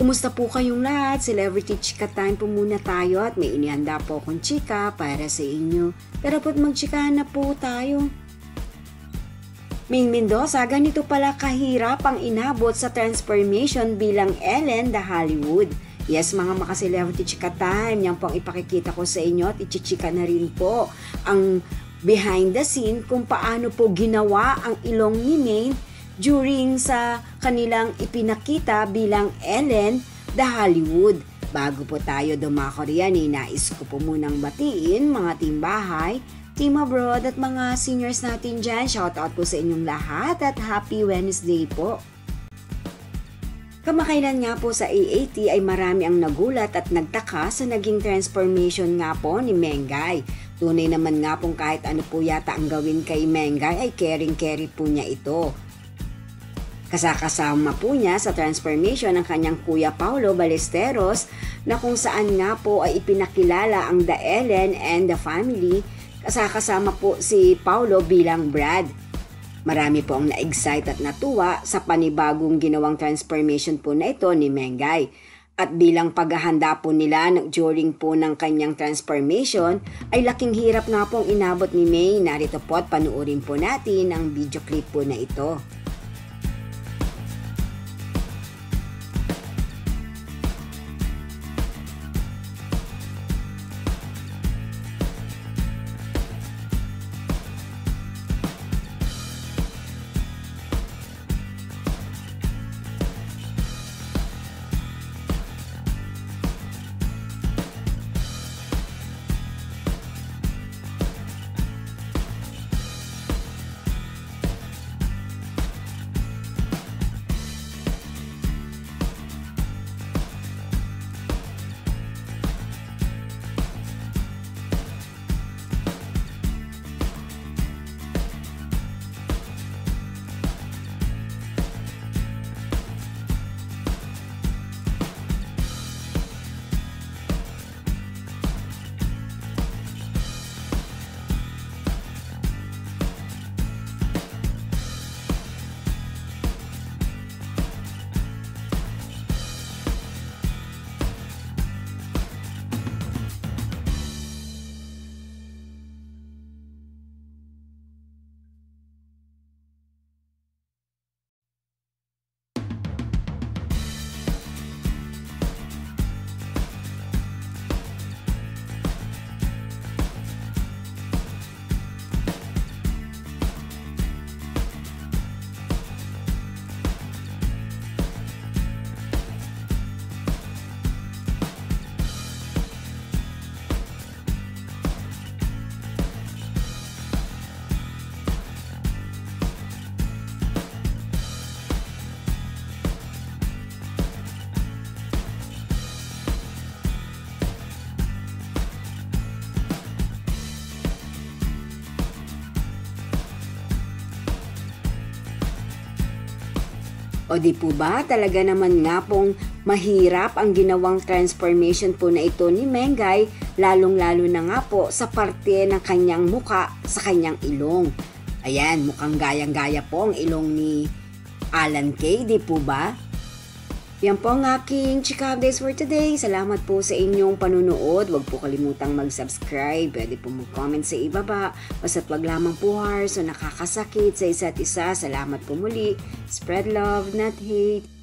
Kumusta po kayong lahat? Celebrity Chika Time po muna tayo at may inihanda po akong chika para sa inyo. Pero po't magchikahan na po tayo. Ming Mendoza, ganito pala kahirap ang inabot sa transformation bilang Ellen the Hollywood. Yes, mga maka-celebrity Chika Time, yan po ang ipakikita ko sa inyo at ichichika na rin po ang behind the scene kung paano po ginawa ang ilong ni Maine during sa kanilang ipinakita bilang Ellen the Hollywood. Bago po tayo dumako riyan, nais ko po munang batiin mga team bahay, team abroad at mga seniors natin dyan. Shoutout po sa inyong lahat at happy Wednesday po. Kamakailan nga po sa AAT ay marami ang nagulat at nagtaka sa naging transformation nga po ni Mengay. Tunay naman nga pong kahit ano po yata ang gawin kay Mengay ay caring-carry po niya ito. Kasakasama po niya sa transformation ng kanyang kuya Paulo Ballesteros na kung saan nga po ay ipinakilala ang The Ellen and the Family. Kasakasama po si Paulo bilang Brad. Marami po ang na-excite at natuwa sa panibagong ginawang transformation po na ito ni Mengay. At bilang paghahanda po nila during po ng kanyang transformation ay laking hirap nga pong inabot ni May. Narito po at panuorin po natin ang video clip po na ito. O di po ba talaga naman nga pong mahirap ang ginawang transformation po na ito ni Mengay, lalong-lalo na nga po sa parte ng kanyang muka sa kanyang ilong. Ayan, mukhang gayang-gaya po ang ilong ni Alan Kay, di po ba? Yan po ang aking chika updates for today. Salamat po sa inyong panunood. Huwag po kalimutang mag-subscribe. Pwede po mag-comment sa ibaba. Basta't wag lamang po harsh o nakakasakit sa isa't isa. Salamat po muli. Spread love, not hate.